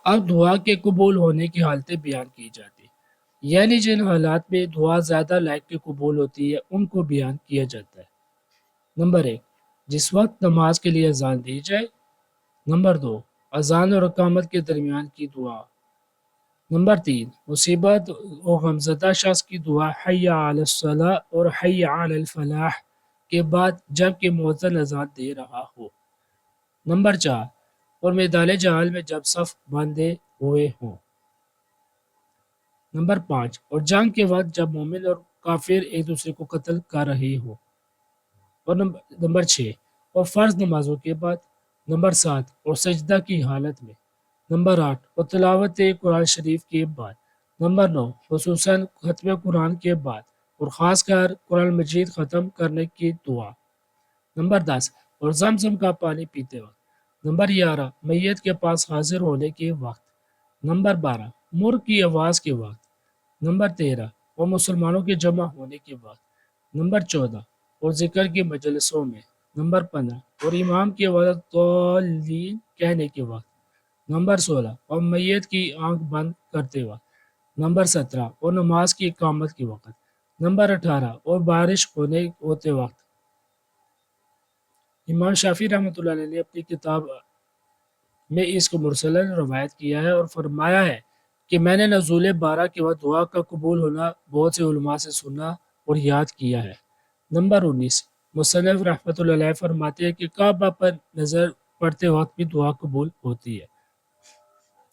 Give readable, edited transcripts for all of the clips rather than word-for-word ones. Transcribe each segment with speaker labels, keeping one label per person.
Speaker 1: اب دعا کے قبول ہونے کی حالتیں بیان کی جاتی ہیں، یعنی جن حالات میں دعا زیادہ لائق کے قبول ہوتی ہے ان کو بیان کیا جاتا ہے۔ نمبر 1، جس وقت نماز کے لیے اذان دی جائے۔ نمبر 2، اذان اور اقامت کے درمیان کی دعا۔ نمبر 3، مصیبت و غمزدہ شخص کی دعا حی علی الصلاح اور حی علی الفلاح کے بعد جب کہ مؤذن اذان دے رہا ہو۔ نمبر 4، اور میدان جہل میں جب صف باندھے ہوئے ہوں۔ نمبر 5، اور جنگ کے وقت جب مومن اور کافر ایک دوسرے کو قتل کر رہے ہوں۔ اور نمبر 6، اور فرض نمازوں کے بعد۔ نمبر 7، اور سجدہ کی حالت میں۔ نمبر 8، اور تلاوت قرآن شریف کے بعد۔ نمبر 9، خصوصاً ختم قرآن کے بعد اور خاص کر قرآن مجید ختم کرنے کی دعا۔ نمبر 10، اور زمزم کا پانی پیتے وقت۔ نمبر 11، میت کے پاس حاضر ہونے کے وقت۔ نمبر 12، مرغ کی آواز کے وقت۔ نمبر 13، اور مسلمانوں کے جمع ہونے کے وقت۔ نمبر 14، اور ذکر کی مجلسوں میں۔ نمبر 15، اور امام کی آواز الضالین کہنے کے وقت۔ نمبر 16، اور میت کی آنکھ بند کرتے وقت۔ نمبر 17، اور نماز کی اقامت کے وقت۔ نمبر 18، اور بارش ہوتے وقت۔ امام شافعی رحمۃ اللہ علیہ نے اپنی کتاب میں اس کو مرسلاً روایت کیا ہے اور فرمایا ہے کہ میں نے نزول بارہ کے وقت دعا کا قبول ہونا بہت سے علماء سے سنا اور یاد کیا ہے۔ نمبر 19، مصنف رحمۃ اللہ علیہ فرماتے ہیں کہ کعبہ پر نظر پڑتے وقت بھی دعا قبول ہوتی ہے۔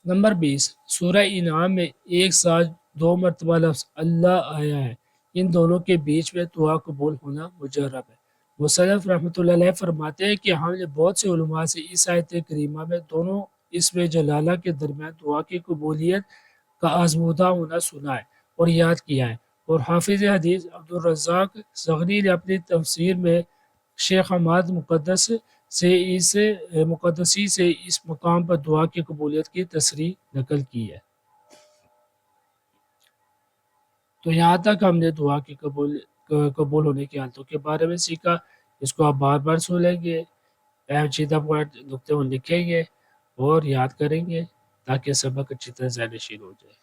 Speaker 1: نمبر 20، سورہ انعام میں ایک ساتھ 2 مرتبہ لفظ اللہ آیا ہے، ان دونوں کے بیچ میں دعا قبول ہونا مجرب ہے۔ مصنف رحمۃ اللہ علیہ فرماتے ہیں کہ ہم نے بہت سے علماء سے اس آیت کریمہ میں دونوں اسم جلالہ کے درمیان دعا کی قبولیت کا آزمودہ ہونا سنا ہے اور یاد کیا ہے، اور حافظ حدیث عبدالرزاق زغنی نے اپنی تفسیر میں شیخ حماد مقدسی سے اس مقام پر دعا کی قبولیت کی تصریح نقل کی ہے۔ تو یہاں تک ہم نے دعا کی قبول ہونے کی حالتوں کے بارے میں سیکھا۔ اس کو آپ بار بار سنیں گے، پیچیدہ پوائنٹ نقطے لکھیں گے اور یاد کریں گے تاکہ سبق اچھی طرح ذہن نشین ہو جائے۔